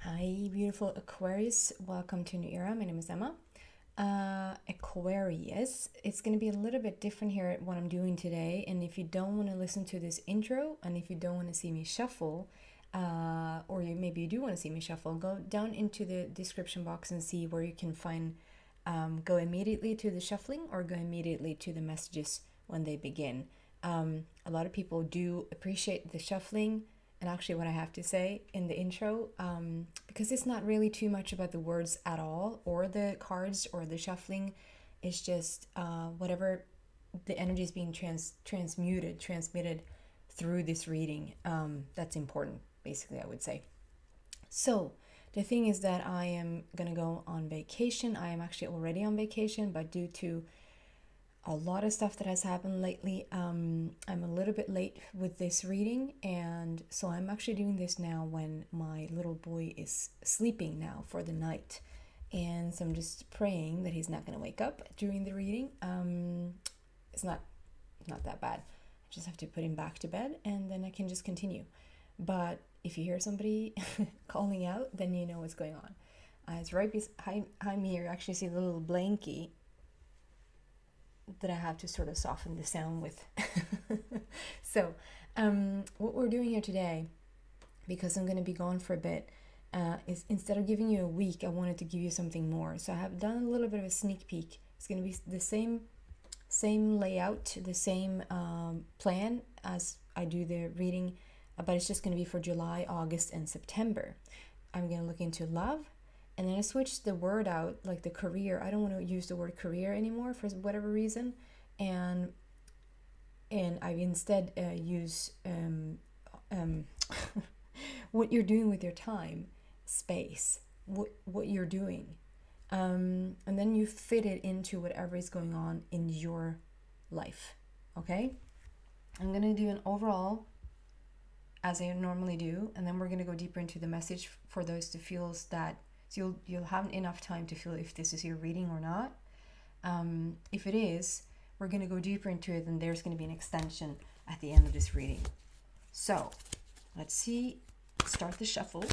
Hi, beautiful Aquarius. Welcome to a new era. My name is Emma. Aquarius, it's going to be a little bit different here at what I'm doing today. And if you don't want to listen to this intro, and if you don't want to see me shuffle, maybe you do want to see me shuffle, go down into the description box and see where you can find, go immediately to the shuffling or go immediately to the messages when they begin. A lot of people do appreciate the shuffling and actually what I have to say in the intro, because it's not really too much about the words at all, or the cards, or the shuffling. It's just whatever the energy is being transmitted through this reading. That's important, basically, I would say. So the thing is that I am going to go on vacation. I am actually already on vacation, but due to a lot of stuff that has happened lately, I'm a little bit late with this reading, and so I'm actually doing this now when my little boy is sleeping now for the night, and so I'm just praying that he's not going to wake up during the reading. It's not that bad. I just have to put him back to bed, and then I can just continue. But if you hear somebody calling out, then you know what's going on. It's right behind me here. You actually see the little blankie that I have to sort of soften the sound with. So what we're doing here today, because I'm going to be gone for a bit, is instead of giving you a week, I wanted to give you something more. So I have done a little bit of a sneak peek. It's going to be the same layout, the same plan as I do the reading, but it's just going to be for July, August, and September. I'm going to look into love. And then I switched the word out, like the career. I don't want to use the word career anymore for whatever reason. And I instead use what you're doing with your time, space, what you're doing. And then you fit it into whatever is going on in your life. Okay? I'm going to do an overall, as I normally do. And then we're going to go deeper into the message for those who feels that. So you'll have enough time to feel if this is your reading or not. If it is, we're going to go deeper into it, and there's going to be an extension at the end of this reading. So let's see. Start the shuffle.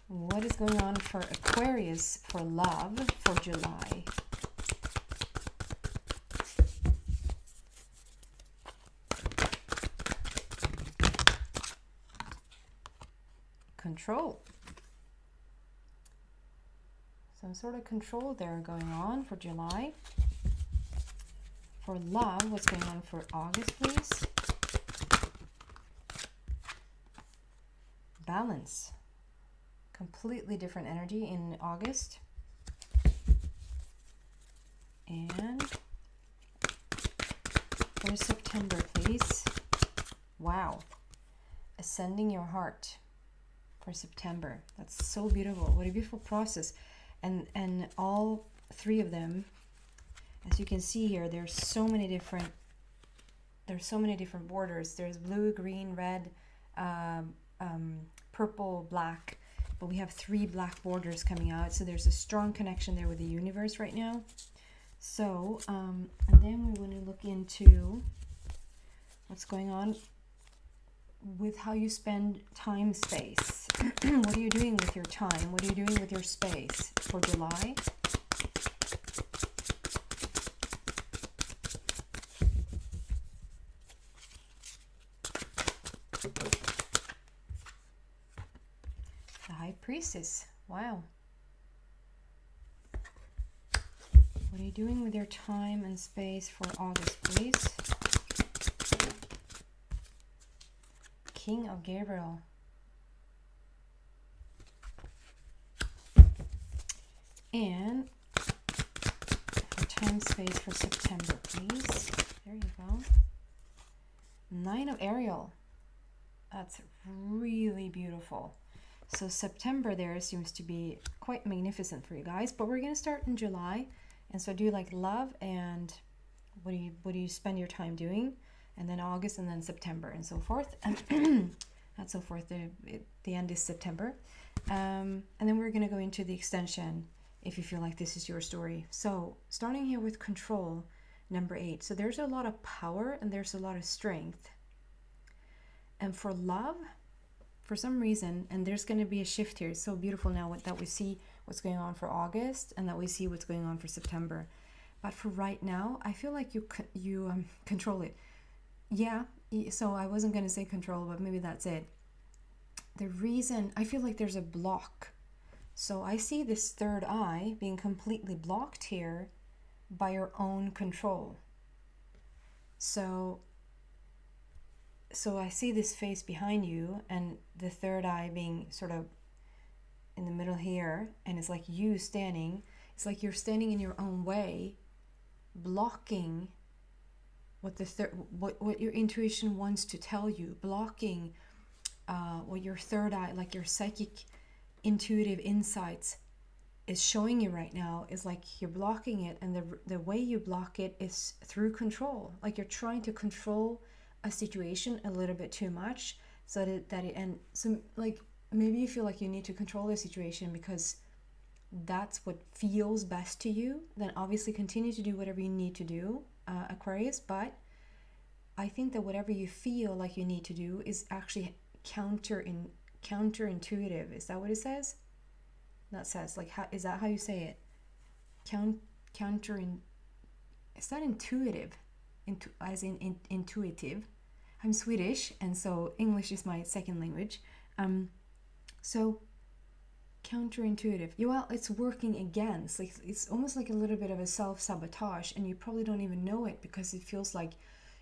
What is going on for Aquarius for love for July? Control. Some sort of control there going on for July. For love, what's going on for August, please? Balance. Completely different energy in August. And for September, please. Wow. Ascending your heart for September. That's so beautiful. What a beautiful process. And all three of them, as you can see here, there's so many different borders. There's blue, green, red, purple, black, but we have 3 black borders coming out, so there's a strong connection there with the universe right now. So and then we want to look into what's going on with how you spend time, space. What are you doing with your time? What are you doing with your space for July? The High Priestess. Wow. What are you doing with your time and space for August, please? King of Gabriel. And for time space for September, please. There you go. 9 of Ariel. That's really beautiful. So September there seems to be quite magnificent for you guys. But we're going to start in July. And so do like love and what do you spend your time doing? And then August, and then September, and so forth. Not so forth. The end is September. And then we're going to go into the extension if you feel like this is your story. So starting here with control, number 8. So there's a lot of power and there's a lot of strength. And for love, for some reason, and there's going to be a shift here. It's so beautiful now that we see what's going on for August and that we see what's going on for September. But for right now, I feel like you control it. Yeah, so I wasn't going to say control, but maybe that's it. The reason, I feel like there's a block. So I see this third eye being completely blocked here by your own control. So I see this face behind you and the third eye being sort of in the middle here, and it's like you standing. It's like you're standing in your own way, blocking what your intuition wants to tell you, blocking what your third eye, like your psychic intuitive insights is showing you right now. Is like you're blocking it, and the way you block it is through control. Like you're trying to control a situation a little bit too much, so that it, and so like maybe you feel like you need to control the situation because that's what feels best to you. Then obviously continue to do whatever you need to do, Aquarius. But I think that whatever you feel like you need to do is actually counterintuitive. Is that what it says? That says, like, how is that how you say it? It's not intuitive, as in intuitive. I'm Swedish, and so English is my second language. So counterintuitive. Yeah, well, it's working against. Like it's almost like a little bit of a self-sabotage, and you probably don't even know it because it feels like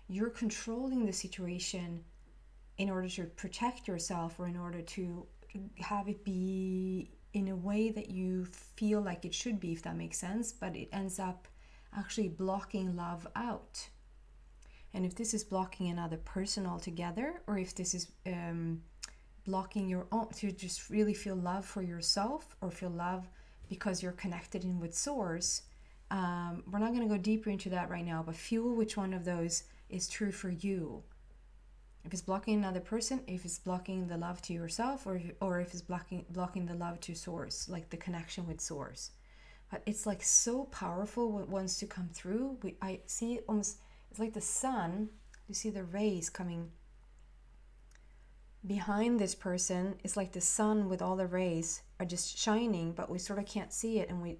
you're controlling the situation in order to protect yourself, or in order to have it be in a way that you feel like it should be, if that makes sense. But it ends up actually blocking love out. And if this is blocking another person altogether, or if this is blocking your own, to just really feel love for yourself, or feel love because you're connected in with source, we're not going to go deeper into that right now, but feel which one of those is true for you. If it's blocking another person, if it's blocking the love to yourself, or if it's blocking the love to source, like the connection with source. But it's like so powerful what wants to come through. I see it almost, it's like the sun. You see the rays coming behind this person. It's like the sun with all the rays are just shining, but we sort of can't see it, and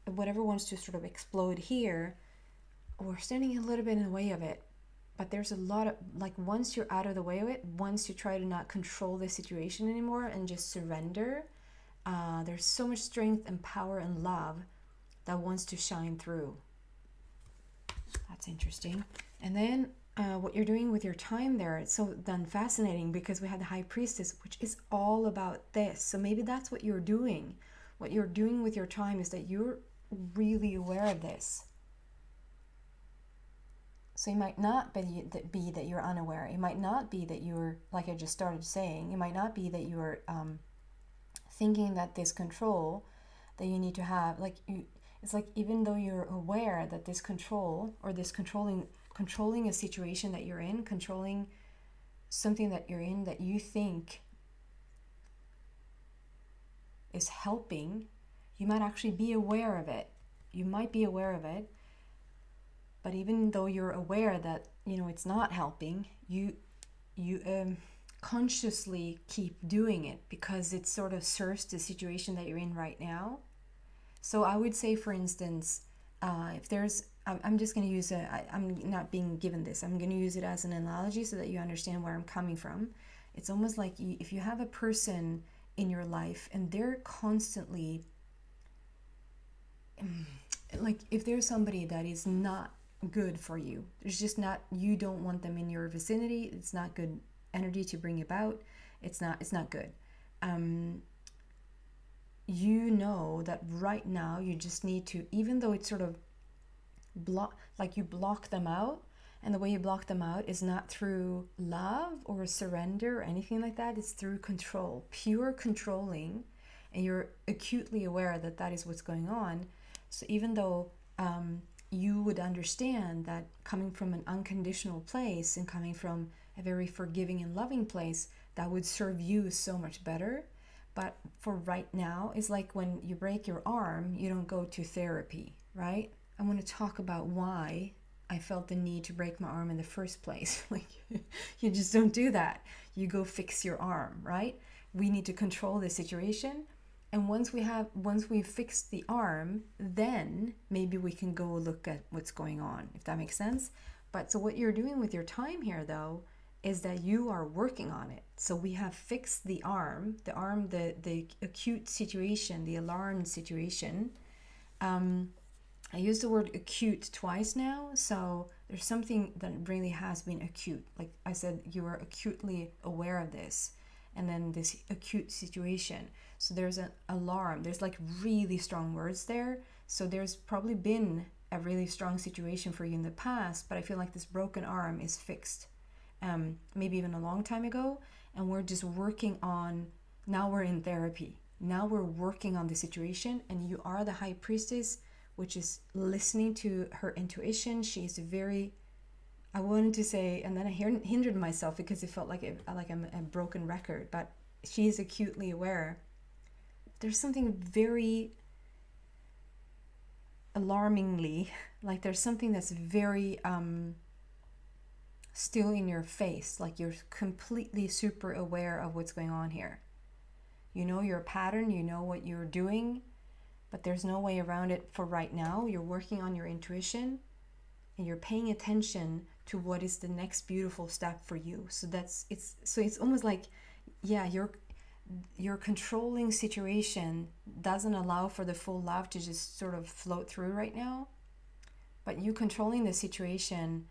whatever wants to sort of explode here, we're standing a little bit in the way of it. But there's a lot of, like, once you're out of the way of it, once you try to not control the situation anymore and just surrender, there's so much strength and power and love that wants to shine through. That's interesting. And then what you're doing with your time there, it's so then fascinating, because we have the High Priestess, which is all about this. So maybe that's what you're doing. What you're doing with your time is that you're really aware of this. So it might not be that you're unaware. It might not be that you're, like I just started saying, it might not be that you're thinking that this control that you need to have, like it's like, even though you're aware that this control, or this controlling a situation that you're in, controlling something that you're in that you think is helping, you might actually be aware of it. You might be aware of it. But even though you're aware that, it's not helping, you consciously keep doing it because it sort of serves the situation that you're in right now. So I would say, for instance, if there's, I'm just going to use I'm not being given this, I'm going to use it as an analogy so that you understand where I'm coming from. It's almost like if you have a person in your life and they're constantly, like if there's somebody that is not good for you, there's just not, you don't want them in your vicinity, it's not good energy to bring about, it's not good. You know that right now you just need to, even though it's sort of you block them out, and the way you block them out is not through love or surrender or anything like that, it's through control, pure controlling, and you're acutely aware that that is what's going on. So even though you would understand that coming from an unconditional place and coming from a very forgiving and loving place, that would serve you so much better. But for right now, it's like when you break your arm, you don't go to therapy, right? I want to talk about why I felt the need to break my arm in the first place. Like, you just don't do that. You go fix your arm, right? We need to control the situation. And once we've fixed the arm, then maybe we can go look at what's going on, if that makes sense. But so what you're doing with your time here, though, is that you are working on it. So we have fixed the acute situation, the alarm situation. I used the word acute twice now, so there's something that really has been acute. Like I said, you are acutely aware of this, and then this acute situation. So there's an alarm. There's like really strong words there. So there's probably been a really strong situation for you in the past, but I feel like this broken arm is fixed. Maybe even a long time ago, and we're just working on, now we're in therapy. Now we're working on the situation, and you are the high priestess, which is listening to her intuition. She is very, I wanted to say, and then I hindered myself because it felt like I'm a broken record, but she is acutely aware. There's something very alarmingly, like there's something that's very still in your face, like you're completely super aware of what's going on here. You know your pattern, you know what you're doing, but there's no way around it for right now. You're working on your intuition, and you're paying attention to what is the next beautiful step for you. So it's almost like, yeah, your controlling situation doesn't allow for the full love to just sort of float through right now. But you controlling the situation,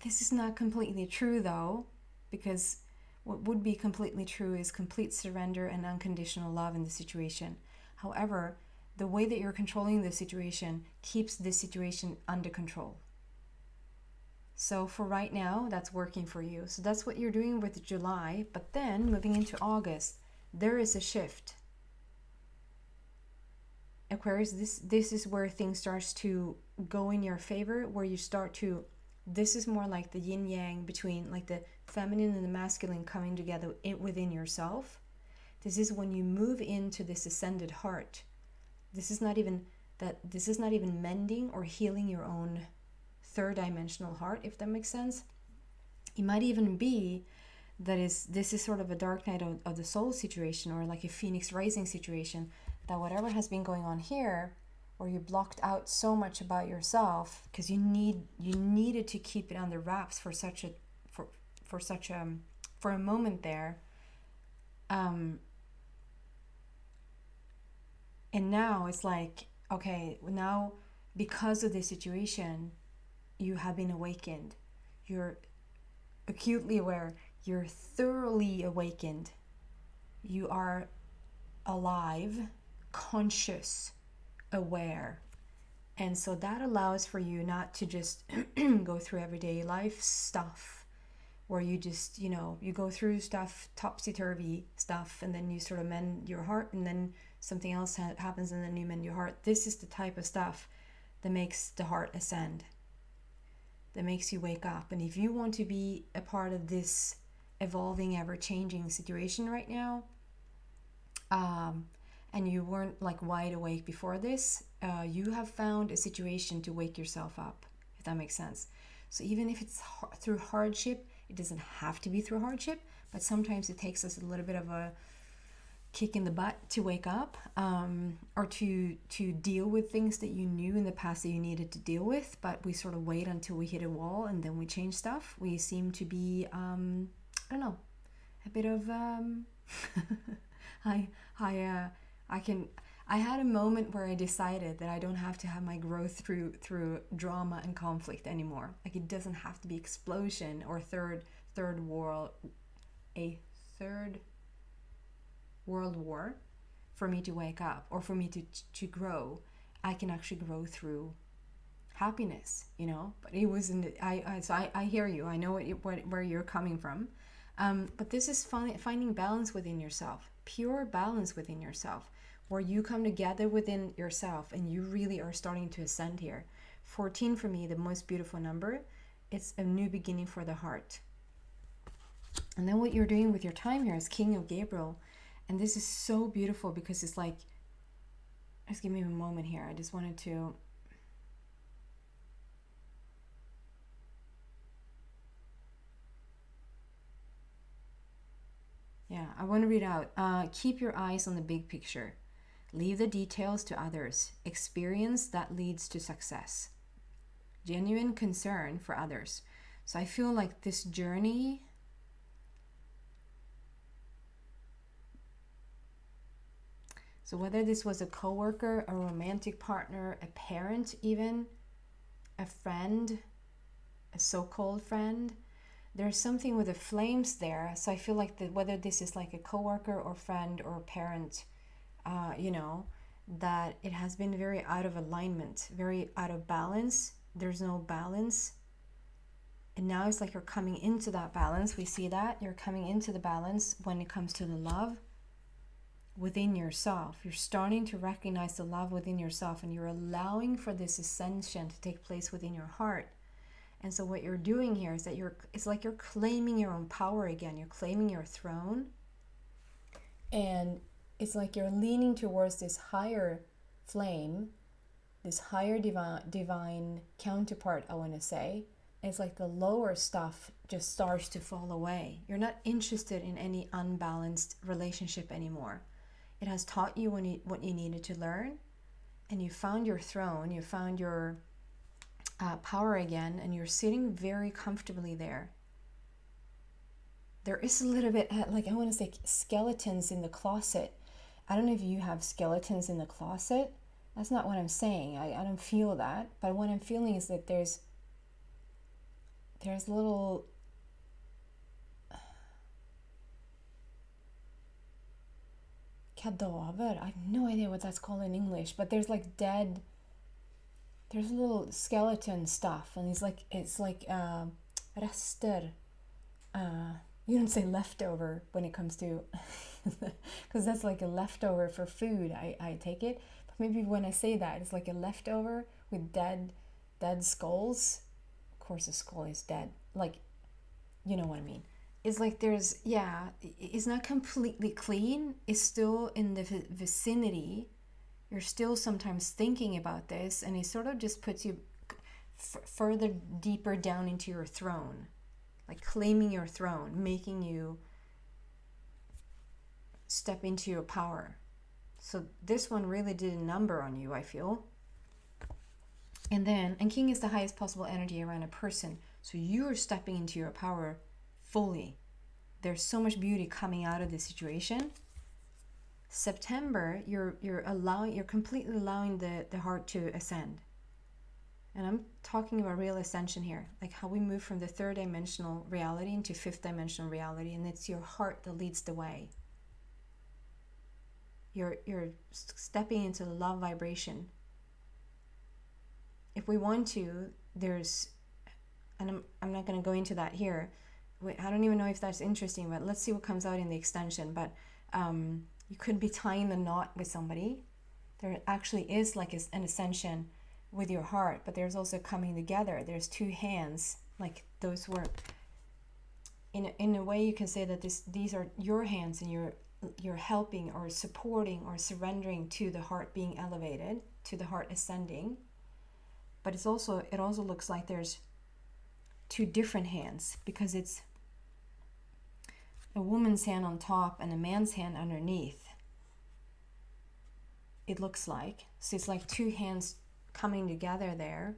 this is not completely true though, because what would be completely true is complete surrender and unconditional love in the situation. However, the way that you're controlling the situation keeps the situation under control. So for right now, that's working for you. So that's what you're doing with July. But then moving into August, there is a shift. Aquarius, this is where things starts to go in your favor, where you start to, this is more like the yin yang between like the feminine and the masculine coming together within yourself. This is when you move into this ascended heart. This is not even mending or healing your own third dimensional heart, if that makes sense. It might even be this is sort of a dark night of the soul situation, or like a phoenix rising situation, that whatever has been going on here, or you blocked out so much about yourself because you needed to keep it under wraps for a moment there, and now it's like, okay, now because of this situation, you have been awakened. You're acutely aware. You're thoroughly awakened. You are alive, conscious, aware. And so that allows for you not to just go through everyday life stuff where you just, you go through stuff, topsy-turvy stuff, and then you sort of mend your heart, and then something else happens and then you mend your heart. This is the type of stuff that makes the heart ascend, that makes you wake up. And if you want to be a part of this evolving, ever-changing situation right now, and you weren't like wide awake before this, you have found a situation to wake yourself up, if that makes sense. So even if it's through hardship, it doesn't have to be through hardship, but sometimes it takes us a little bit of a kick in the butt to wake up, or to deal with things that you knew in the past that you needed to deal with, but we sort of wait until we hit a wall and then we change stuff. We seem to be, I don't know, a bit of, I had a moment where I decided that I don't have to have my growth through drama and conflict anymore. Like, it doesn't have to be explosion or third world war for me to wake up or for me to grow. I can actually grow through happiness, But it wasn't. I hear you. I know where you're coming from. But this is finding balance within yourself, pure balance within yourself, where you come together within yourself and you really are starting to ascend here. 14 for me, the most beautiful number. It's a new beginning for the heart. And then what you're doing with your time here is King of Gabriel. And this is so beautiful because it's like, just give me a moment here. I just wanted to Yeah, I want to read out. Keep your eyes on the big picture. Leave the details to others. Experience that leads to success. Genuine concern for others. So I feel like this journey, so whether this was a coworker, a romantic partner, a parent even, a friend, a so-called friend, there's something with the flames there. So I feel like that whether this is like a coworker or friend or parent, that it has been very out of alignment, very out of balance. There's no balance. And now it's like you're coming into that balance. We see that you're coming into the balance when it comes to the love within yourself. You're starting to recognize the love within yourself, and you're allowing for this ascension to take place within your heart. And so what you're doing here is that it's like you're claiming your own power again. You're claiming your throne. And it's like you're leaning towards this higher flame, this higher divine counterpart, I want to say. It's like the lower stuff just starts to fall away. You're not interested in any unbalanced relationship anymore. It has taught you what you needed to learn, and you found your throne, you found your power again, and you're sitting very comfortably there. There is a little bit, like I want to say, skeletons in the closet. I don't know if you have skeletons in the closet. That's not what I'm saying. I don't feel that. But what I'm feeling is that there's little cadaver. I have no idea what that's called in English, but there's like there's little skeleton stuff, and it's like rester. You don't say leftover when it comes to, because that's like a leftover for food, I take it. But maybe when I say that, it's like a leftover with dead skulls. Of course, a skull is dead. Like, you know what I mean. It's like it's not completely clean. It's still in the vicinity. You're still sometimes thinking about this, and it sort of just puts you further deeper down into your throne. Like claiming your throne, making you step into your power. So this one really did a number on you, I feel. And King is the highest possible energy around a person. So you're stepping into your power fully. There's so much beauty coming out of this situation. September, you're completely allowing the heart to ascend. And I'm talking about real ascension here, like how we move from the third dimensional reality into fifth dimensional reality, and it's your heart that leads the way. You're stepping into the love vibration. If we want to, and I'm not going to go into that here. I don't even know if that's interesting, but let's see what comes out in the extension. But you could be tying the knot with somebody. There actually is like an ascension with your heart, but there's also coming together. There's two hands, like those were, in a way you can say that these are your hands, and you're helping or supporting or surrendering to the heart being elevated, to the heart ascending. But it also looks like there's two different hands, because it's a woman's hand on top and a man's hand underneath. It looks like. So it's like two hands coming together there,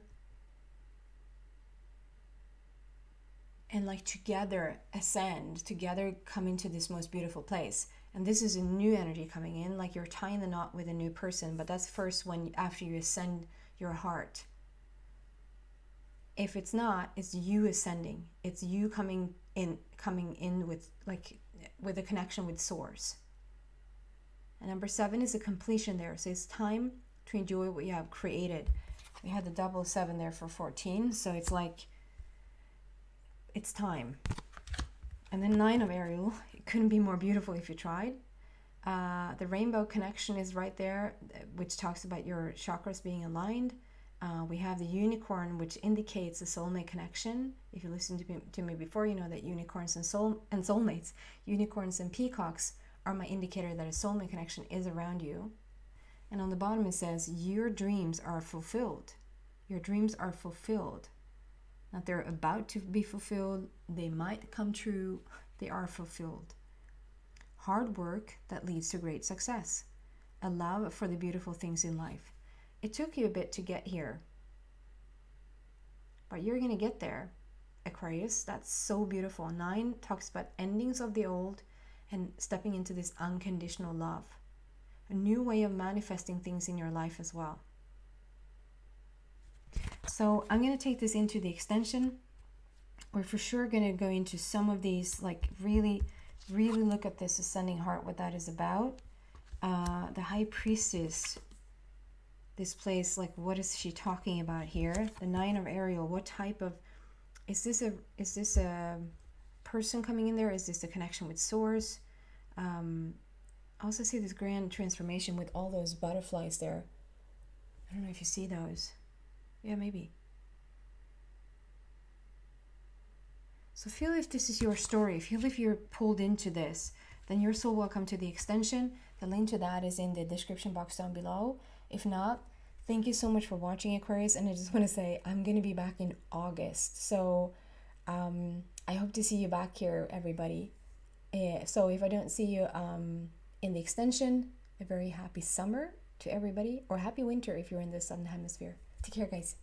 and like together ascend, together come into this most beautiful place. And this is a new energy coming in, like you're tying the knot with a new person, but that's first after you ascend your heart. If it's not, it's you ascending. It's you coming in with a connection with source. And number 7 is a completion there. So it's time to enjoy what you have created. We had the 007 there for 14, so it's like it's time. And then 9 of Ariel, it couldn't be more beautiful if you tried. The rainbow connection is right there, which talks about your chakras being aligned. We have the unicorn, which indicates a soulmate connection. If you listened to me before, you know that unicorns and soulmates, unicorns and peacocks are my indicator that a soulmate connection is around you. And on the bottom it says, your dreams are fulfilled. Your dreams are fulfilled. Not they're about to be fulfilled. They might come true. They are fulfilled. hard work that leads to great success, a love for the beautiful things in life. It took you a bit to get here, but you're going to get there, Aquarius. That's so beautiful. 9 talks about endings of the old and stepping into this unconditional love. A new way of manifesting things in your life as well. So I'm going to take this into the extension. We're for sure going to go into some of these, like really look at this ascending heart, what that is about. The High Priestess, this place, like what is she talking about here? The 9 of Ariel, what type of, is this a person coming in there? Is this a connection with source? I also see this grand transformation with all those butterflies there. I don't know if you see those. Yeah, maybe. So feel if this is your story. Feel if you're pulled into this, then you're so welcome to the extension. The link to that is in the description box down below. If not, thank you so much for watching, Aquarius. And I just want to say I'm going to be back in August. So I hope to see you back here, everybody. So if I don't see you in the extension, a very happy summer to everybody, or happy winter if you're in the southern hemisphere. Take care, guys.